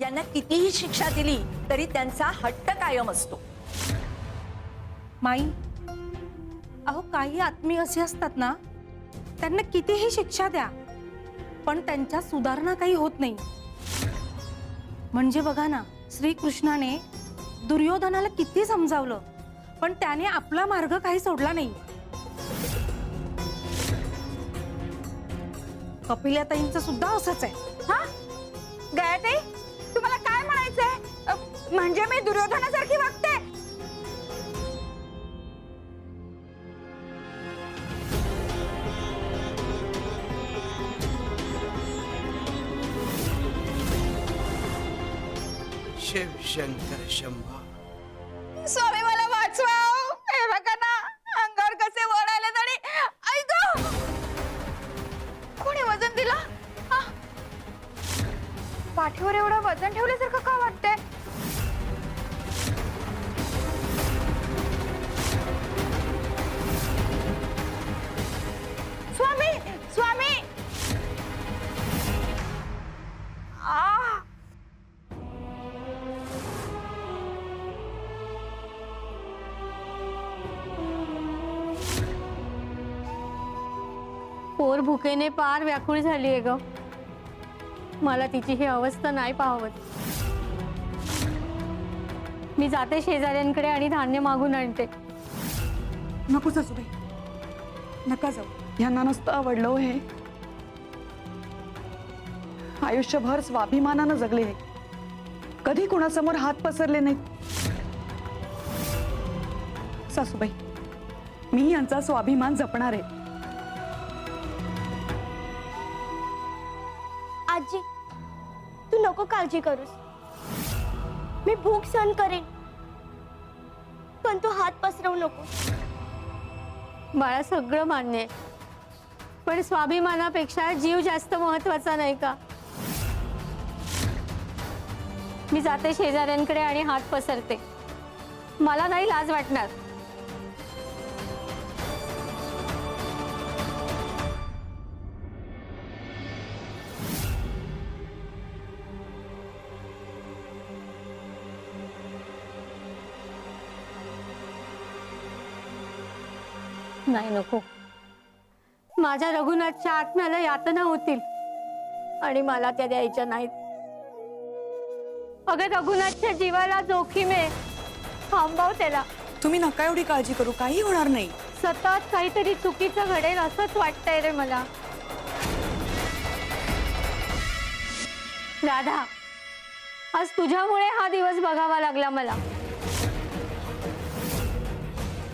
त्यांना कितीही शिक्षा दिली तरी त्यांचा हट्ट कायम असतो. माई, अहो काही आत्मी असे असतात ना, त्यांना कितीही शिक्षा द्या पण त्यांच्या सुधारणा काही होत नाही. म्हणजे बघा ना, श्रीकृष्णाने दुर्योधनाला किती समजावलं पण त्याने आपला मार्ग काही सोडला नाही. कपिलाताईंचं सुद्धा असंच आहे. हा गयाताई, तुम्हाला काय म्हणायचंय? म्हणजे मी दुर्योधनासारखी वागते? शिव शंकर शंभा. स्वामी मला वाचवा. हे बघा ना, अंगावर कसे वर आले आणि ऐक, कोणी वजन दिला? पाठीवर एवढं वजन ठेवल्यासारखं का वाटतंय? स्वामी, स्वामी. पोर भुकेने पार व्याकुळ झाली आहे ग. मला तिची ही अवस्था नाही पाहावत. मी जाते शेजाऱ्यांकडे आणि धान्य मागून आणते. नको सासूबाई, नका जाऊ. यांना नसतं आवडलं हे. आयुष्यभर स्वाभिमानानं जगले हे, कधी कुणासमोर हात पसरले नाहीत. सासूबाई, मी यांचा स्वाभिमान जपणार आहे. आजी, तू नको काळजी करूस. मी भूक सहन करेन पण तू हात पसरवू नको. बाळा, सगळं मान्य आहे पण स्वाभिमानापेक्षा जीव जास्त महत्वाचा नाही का? मी जाते शेजाऱ्यांकडे आणि हात पसरते. मला नाही लाज वाटणार. नाही, नको. माझ्या रघुनाथच्या आत्म्याला यातना होतील आणि मला त्या द्यायच्या नाहीत. अगं, रघुनाथच्या जीवाला जोखीम आहे. थांबव त्याला. तुम्ही नका एवढी काळजी करू, काही होणार नाही. सतत काहीतरी चुकीचं घडेल असंच वाटतंय रे मला. राधा, आज तुझ्यामुळे हा दिवस बघावा लागला मला.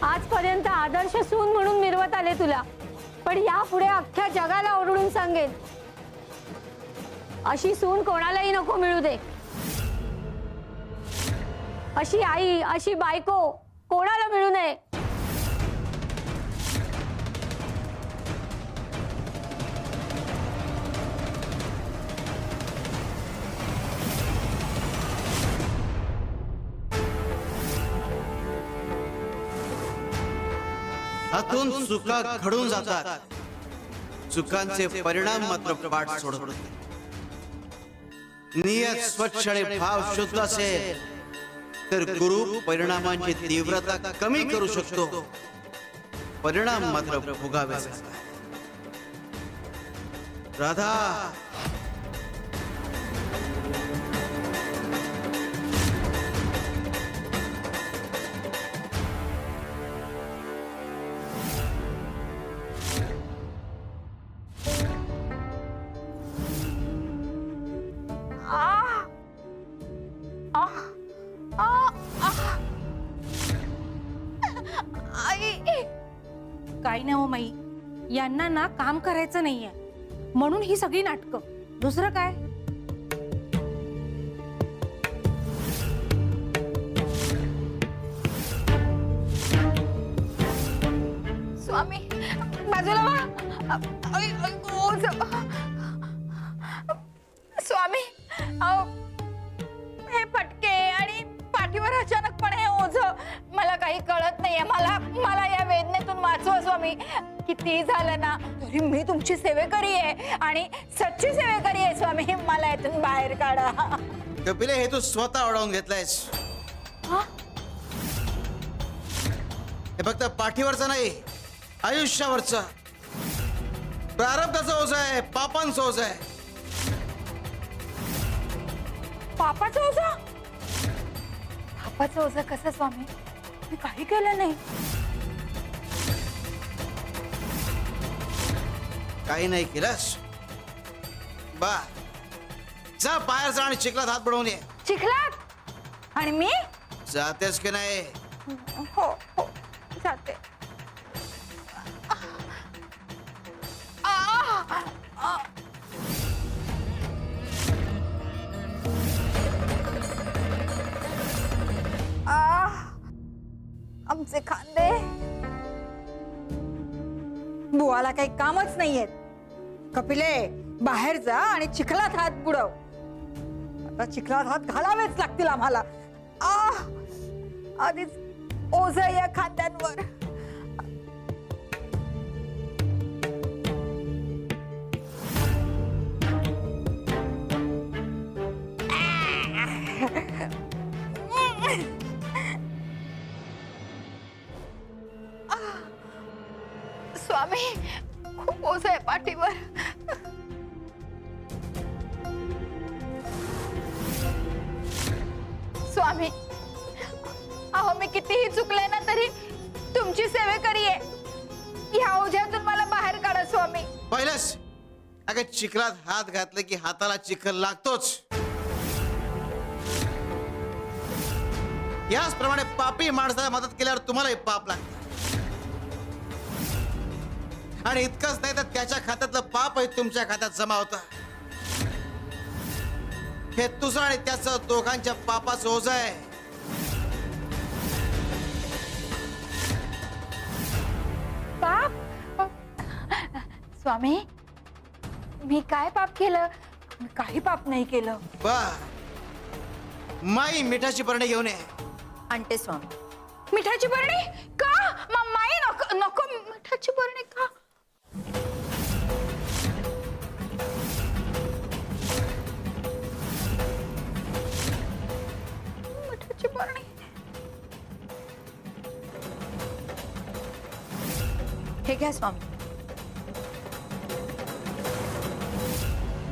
आजपर्यंत आदर्श सून म्हणून मिरवत आले तुला, पण यापुढे अख्ख्या जगाला ओरडून सांगेन, अशी सून कोणालाही नको मिळू दे. अशी आई, अशी बायको कोणाला मिळू नये. हातून चुका घडून जातात, चुकांचे परिणाम मात्र पाठ सोडत नाही. नियत स्वच्छ आणि भाव शुद्ध असेल तर गुरु परिणामांची तीव्रता कमी करू शकतो. परिणाम मात्र भोगावे लागतात. राधा, काही नाही हो माई, यांना ना काम करायचं नाहीये म्हणून ही सगळी नाटकं. दुसरं काय? स्वामी, बाजूला वा. स्वामी, हे फटके आणि पाठीवर अचानकपणे हे ओझ, मला काही कळत नाहीये. मला या वेदनेतून वाचवा स्वामी. किती झालं ना तरी मी तुमची सेवेकरी आहे आणि सच्ची सेवेकरी आहे स्वामी. मला यातून बाहेर काढा. कपिले हे तू स्वतः ओढवून घेतलायस. हे फक्त पाठीवरचं नाही, आयुष्यावरचं प्रारब्धाचं ओझं आहे, पापांचं ओझं आहे. पापाचं ओझं? पापाचं ओझं कसं स्वामी? मी काही केलं नाही. काही नाही केलंस बा. जा बाहेर जा आणि चिखलात हात बुडवून ये. चिखलात? आणि मी? जातेस की नाही? हो हो जाते. आमचे खांदे. बुवाला काही कामच नाहीये. कपिले बाहेर जा आणि चिखलात हात बुडव. आता चिखलात हात घालावेच लागतील आम्हाला. आधीच ओझ या खांद्यांवर. स्वामी खूप ओझ आहे पाठीवर. स्वामी अहो मी कितीही चुकले ना तरी तुमची सेवेकरी आहे. ह्या ओझ्यातून मला बाहेर काढा स्वामी. पहिलंच अगं चिखलात हात घातले की हाताला चिखल लागतोच. याचप्रमाणे पापी माणसाला मदत केल्यावर तुम्हालाही पाप लागतं. आणि इतकंच नाही तर त्याच्या खात्यातलं पाप आहे तुमच्या खात्यात जमा होतं. हे तुझं आणि त्याचं दोघांच्या पापाचं ओझं आहे. पाप? स्वामी मी काय पाप केलं? मी काही पाप नाही केलं. बा माई मिठाची बरणी घेऊन ये. आणते स्वामी. मिठाची बरणी का? माई नको नको. मिठाची बरणी का? मिठाची बरणी. हे घ्या स्वामी.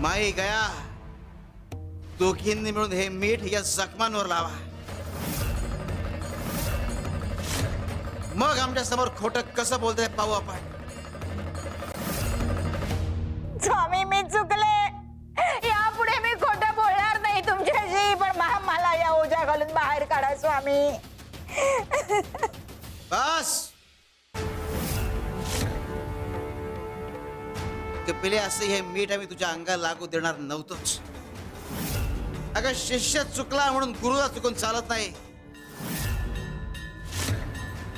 माई गया दोघींनी मिळून हे मीठ या जखमांवर लावा. मग आमच्या समोर खोटं कसं बोलतंय पाहू आपण. स्वामी मी चुकले. यापुढे मी खोटं बोलणार नाही तुमच्याशी. पण मला या ओझ्या घालून बाहेर काढा स्वामी. बस कपिले असे हे मीठ आम्ही तुझ्या अंगाला लागू देणार नव्हतोच. अगं शिष्य चुकला म्हणून गुरुला चुकून चालत नाही.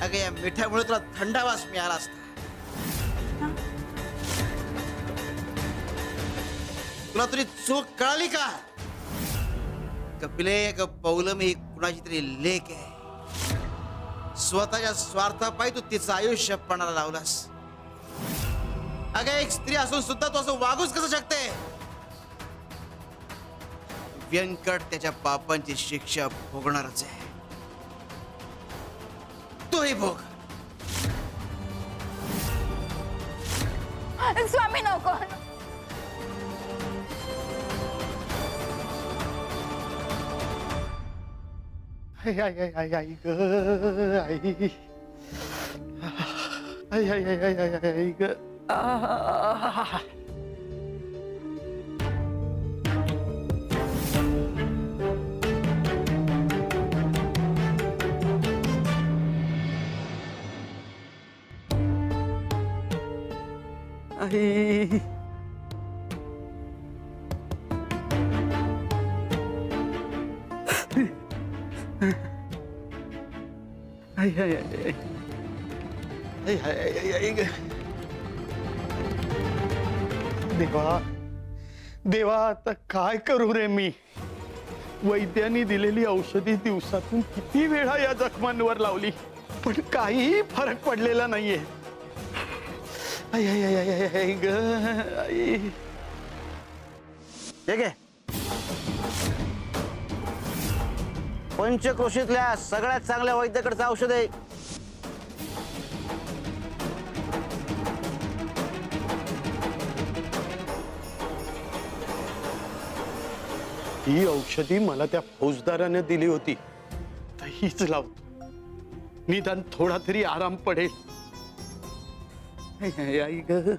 अगं या मिठामुळे तुला थंडावास मिळाला असता. तुला तरी चूक कळाली का? कपिले एक पौलमी कुणाची तरी लेक आहे. स्वतःच्या स्वार्थापायी तू तिचं आयुष्य पणाला लावलास. अगं एक स्त्री असून सुद्धा तू असं वागूच कसं शकते? व्यंकट त्याच्या पापांची शिक्षा भोगणारच आहे. तोही भोग. स्वामी नको. आई आई आई आई आई ग आई आई आई आई आई आई आई ग आई आई आई आई आई आई आई आई आई ग देवा देवा आता काय करू रे मी. वैद्यांनी दिलेली औषधी दिवसातून किती वेळा या जखमांवर लावली पण काहीही फरक पडलेला नाहीये. आई आई आई आई आई ग आई. हे घे. पंचक्रोशीतल्या सगळ्यात चांगल्या वैद्याकडचं औषध आहे. ही औषधी मला त्या फौजदाराने दिली होती, तर हीच लावतो. निदान थोडा तरी आराम पडेल. आई ग.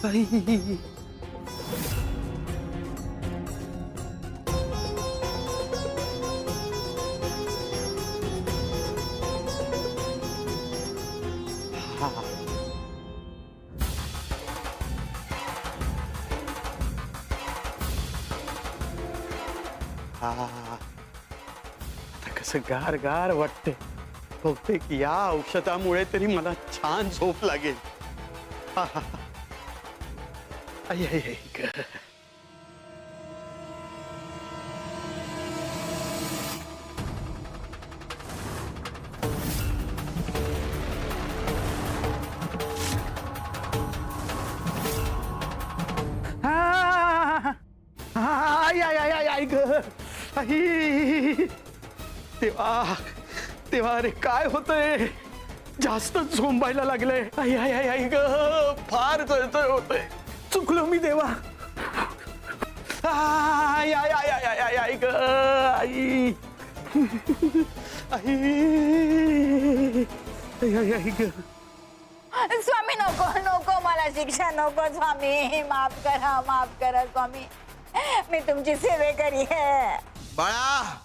आई. आता कसं गार गार वाटते. बहुतेक या औषधामुळे तरी मला छान झोप लागेल. आई आई आई ग. आई आई आई आई आई ग. आई. तेव्हा तेव्हा अरे काय होतंय, जास्त झोंबायला लागलंय. आई आई आई आई ग. फार जळजळ होतंय. चुकलो मी देवा. आई आई आई आई आई आई आई ग. आई आई आई आई आई ग. स्वामी नको नको मला शिक्षा नको स्वामी. माफ करा स्वामी. मी तुमची सेवेकरी आहे. बाळा